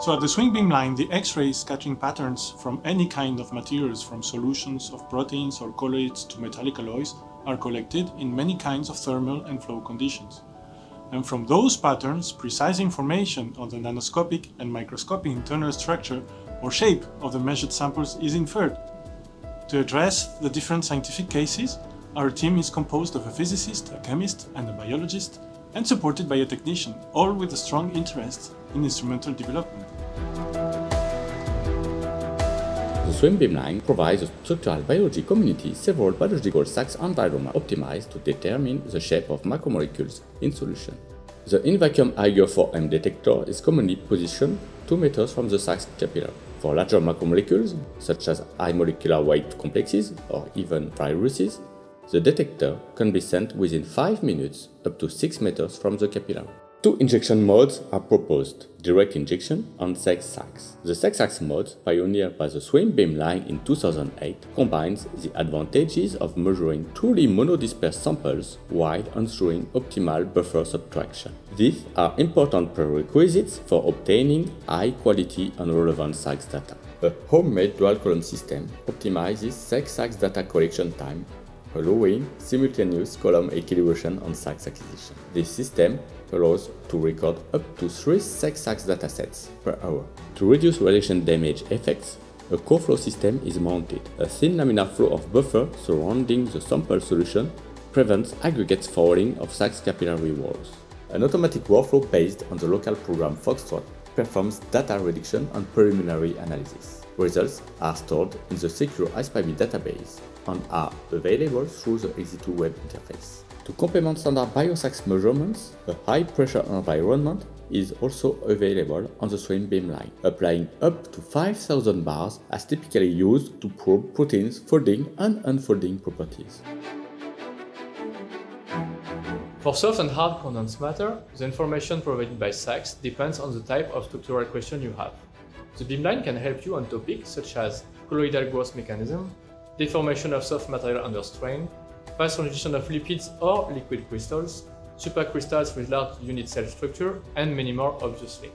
So at the swing beam line, the X-ray scattering patterns from any kind of materials, from solutions of proteins or colloids to metallic alloys, are collected in many kinds of thermal and flow conditions. And from those patterns, precise information on the nanoscopic and microscopic internal structure or shape of the measured samples is inferred. To address the different scientific cases, our team is composed of a physicist, a chemist, and a biologist, and supported by a technician, all with a strong interest in instrumental development. The swing beamline provides the structural biology community several biological SAXS environments optimized to determine the shape of macromolecules in solution. The in-vacuum IGO4M detector is commonly positioned 2 meters from the SAXS capillary. For larger macromolecules, such as high molecular weight complexes or even viruses, the detector can be sent within 5 minutes up to 6 meters from the capillary. 2 injection modes are proposed: direct injection and SEG-SAXS. The SEG-SAXS mode, pioneered by the swing beamline in 2008, combines the advantages of measuring truly monodispersed samples while ensuring optimal buffer subtraction. These are important prerequisites for obtaining high-quality and relevant SAXS data. A homemade dual-column system optimizes SEG-SAXS data collection time, allowing simultaneous column equilibration and SAXS acquisition. This system allows to record up to 3 SEG-SAXS datasets per hour. To reduce radiation damage effects, a co-flow system is mounted. A thin laminar flow of buffer surrounding the sample solution prevents aggregate fouling of SAXS capillary walls. An automatic workflow based on the local program Foxtrot performs data reduction and preliminary analysis. Results are stored in the secure iSPIB database and are available through the ExitO web interface. To complement standard BioSAXS measurements, a high-pressure environment is also available on the swing beamline, applying up to 5,000 bars as typically used to probe proteins' folding and unfolding properties. For soft and hard condensed matter, the information provided by SAXS depends on the type of structural question you have. The beamline can help you on topics such as colloidal growth mechanism, deformation of soft material under strain, fast transition of lipids or liquid crystals, supercrystals with large unit cell structure, and many more obviously.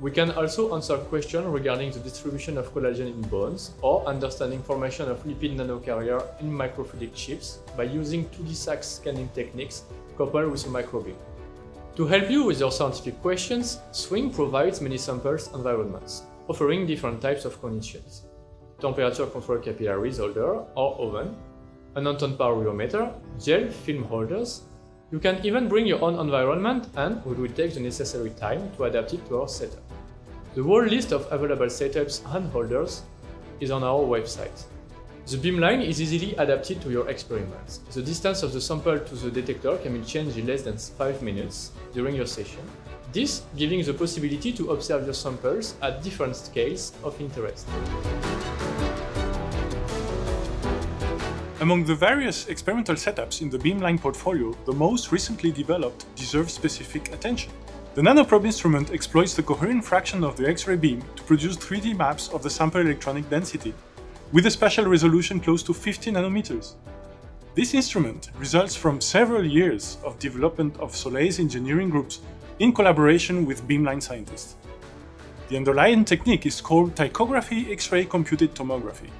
We can also answer questions regarding the distribution of collagen in bones or understanding formation of lipid nanocarrier in microfluidic chips by using 2D SAXS scanning techniques coupled with a microbeam. To help you with your scientific questions, Swing provides many samples environments, offering different types of conditions: temperature control capillaries holder or oven, an Anton power rheometer, gel film holders. You can even bring your own environment, and we will take the necessary time to adapt it to our setup. The whole list of available setups and holders is on our website. The beamline is easily adapted to your experiments. The distance of the sample to the detector can be changed in less than 5 minutes during your session. This giving the possibility to observe your samples at different scales of interest. Among the various experimental setups in the beamline portfolio, the most recently developed deserves specific attention. The nanoprobe instrument exploits the coherent fraction of the X-ray beam to produce 3D maps of the sample electronic density, with a spatial resolution close to 50 nanometers. This instrument results from several years of development of Soleil's engineering groups in collaboration with beamline scientists. The underlying technique is called tachography X-ray computed tomography.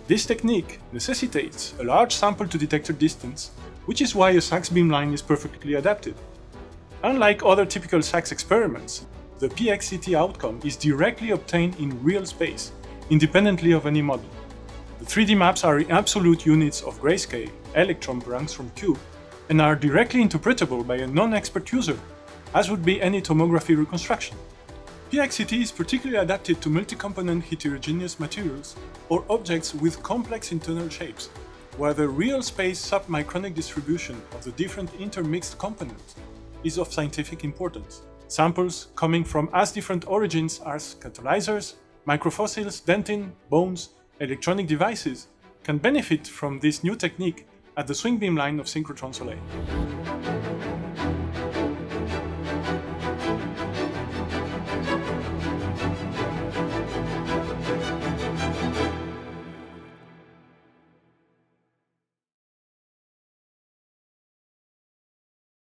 This technique necessitates a large sample-to-detector distance, which is why a SAXS beamline is perfectly adapted. Unlike other typical SAXS experiments, the PXCT outcome is directly obtained in real space, independently of any model. The 3D maps are in absolute units of grayscale, electron per angstrom cube, and are directly interpretable by a non-expert user, as would be any tomography reconstruction. PXCT is particularly adapted to multi-component heterogeneous materials or objects with complex internal shapes, where the real space submicronic distribution of the different intermixed components is of scientific importance. Samples coming from as different origins as catalyzers, microfossils, dentin, bones, electronic devices can benefit from this new technique at the swing beamline of Synchrotron Soleil.